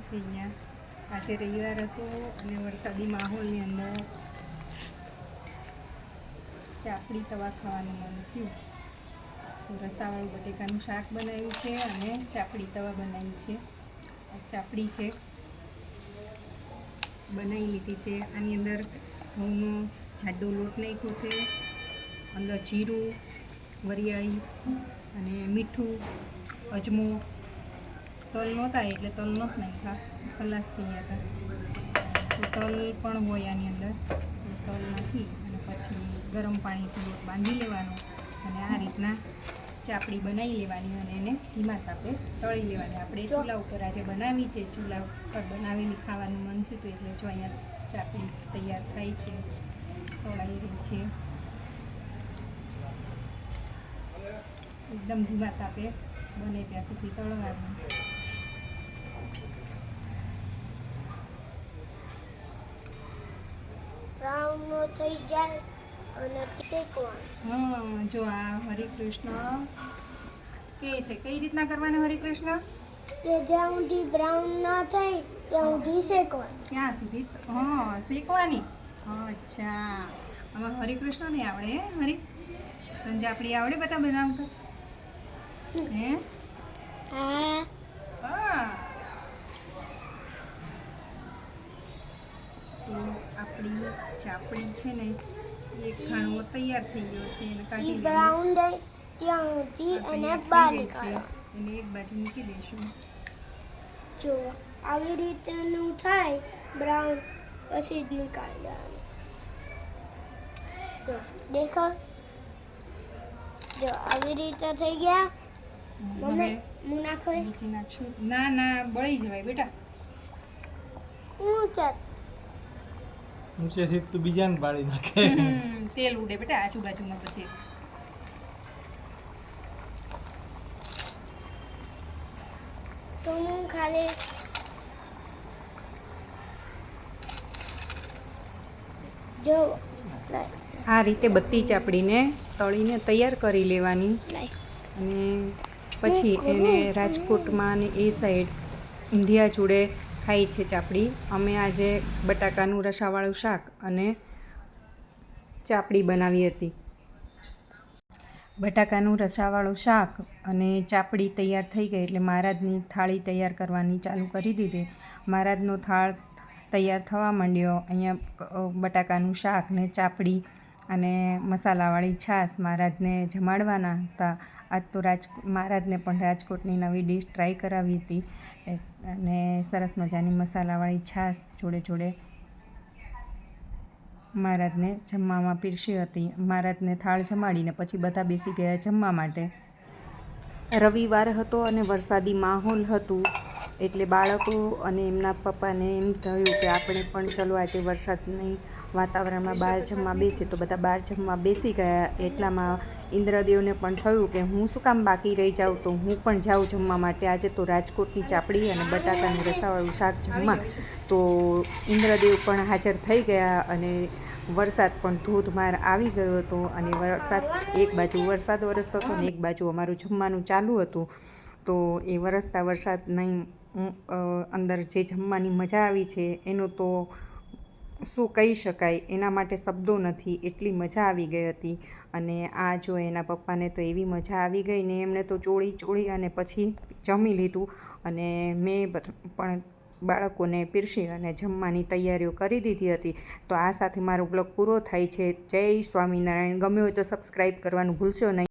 છે અહીંયા. આજે રવિવાર હતો અને વરસાદી માહોલની અંદર ચાપડી તવા ખાવાનું મન થયું તો રસાવાળું બટેકાનું શાક બનાવ્યું છે અને ચાપડી તવા બનાવી છે. ચાપડી છે બનાવી લીધી છે. આની અંદર ઘઉંનો જાડો લોટ નાખ્યો છે, અંદર જીરું, વરિયાળી અને મીઠું, અજમો. તલ નહોતા એટલે તલ નહોતા નાખ્યા, ખલાસ થઈ ગયા હતા. તો તલ પણ હોય આની અંદર, તલ નાખી અને પછી ગરમ પાણીથી લોટ બાંધી લેવાનો અને આ રીતના ચાપડી બનાવી લેવાની અને એને ધીમા તાપે તળી લેવાની. આપણે ચૂલા ઉપર આજે બનાવી છે, ચૂલા ઉપર બનાવેલી ખાવાનું મન થયું એટલે જો અહીંયા ચાપડી તૈયાર થાય છે, તળાઈ રહી છે. એકદમ ધીમા તાપે બને ત્યાં સુધી તળવાનું. બ્રાઉન થઈ જાય અને શેકવાનું. હા, જો આ હરિકૃષ્ણ કે છે કઈ રીતના કરવાનું. હરિકૃષ્ણ કે જ્યાં સુધી બ્રાઉન ના થાય ત્યાં સુધી શેકવાનું. ત્યાં સુધી શેકવાની. અચ્છા, આમાં હરિકૃષ્ણ નહીં આવડે. હે તને ચાપડી આવડે બેટા બનાવતા? હે હા. તો આપણી ચાપડી છે ને એક ખાણો તૈયાર થઈ ગયો છે. એને કાઢી લઈએ. બ્રાઉન થાય ત્યાં સુધી અને બહાર નીકાળવાનું. એને એક બાજુ મૂકી દઈશું. જો આવી રીતનું થાય બ્રાઉન પછી જ નીકાળી દેવાનું. જો દેખો, જો આવી રીતે થઈ ગયા. મમ્મી હું નાખો. નીચે નાખશું. ના ના, બળી જવાય બેટા. ઊંચા ઊંચેથી તું બીજાને બાળી નાખે. તેલ ઉડે બેટા આજુબાજુમાં બધે. તો હું ખાલી જો આ રીતે બધી ચાપડીને તળીને તૈયાર કરી લેવાની અને પછી એને રાજકોટમાં અને એ સાઈડ ઊંધિયા જોડે ખાઈ છે ચાપડી. અમે આજે બટાકાનું રસાવાળું શાક અને ચાપડી બનાવી હતી. બટાકાનું રસાવાળું શાક અને ચાપડી તૈયાર થઈ ગઈ એટલે મહારાજની થાળી તૈયાર કરવાની ચાલુ કરી દીધી. મહારાજનો થાળ તૈયાર થવા માંડ્યો. અહીંયા બટાકાનું શાક ને ચાપડી અને મસાલાવાળી છાશ મહારાજને જમાડવાના હતા. આજ તો મહારાજને પણ રાજકોટની નવી ડીશ ટ્રાય કરાવી હતી અને સરસ મજાની મસાલાવાળી છાશ જોડે જોડે મહારાજને જમવામાં પીરસી હતી. મહારાજને થાળ જમાડીને પછી બધા બેસી ગયા જમવા માટે. રવિવાર હતો અને વરસાદી માહોલ હતું એટલે બાળકો અને એમના પપ્પાને એમ થયું કે આપણે પણ ચલો આજે વરસાદની વાતાવરણમાં બહાર જમવા બેસીએ. તો બધા બહાર જમવા બેસી ગયા. એટલામાં ઇન્દ્રદેવને પણ થયું કે હું શું કામ બાકી રહી જાઉં, તો હું પણ જાઉં જમવા માટે. આજે તો રાજકોટની ચાપડી અને બટાકાનું રસાવાળું શાક જમવા. તો ઇન્દ્રદેવ પણ હાજર થઈ ગયા અને વરસાદ પણ ધોધમાર આવી ગયો હતો અને એક બાજુ વરસાદ વરસતો હતો ને એક બાજુ અમારું જમવાનું ચાલુ હતું. તો એ વરસતા વરસાદની અંદર જે જમવાની મજા આવી છે એનું તો શું કહી શકાય, એના માટે શબ્દો નથી. એટલી મજા આવી ગઈ હતી. અને આ જો એના પપ્પાને તો એવી મજા આવી ગઈ ને એમણે તો ચોળી અને પછી જમી લીધું અને મેં પણ બાળકોને પીરસી અને જમવાની તૈયારીઓ કરી દીધી હતી. તો આ સાથે મારો બ્લોગ પૂરો થાય છે. જય સ્વામિનારાયણ. ગમ્યો હોય તો સબસ્ક્રાઈબ કરવાનું ભૂલશો નહીં.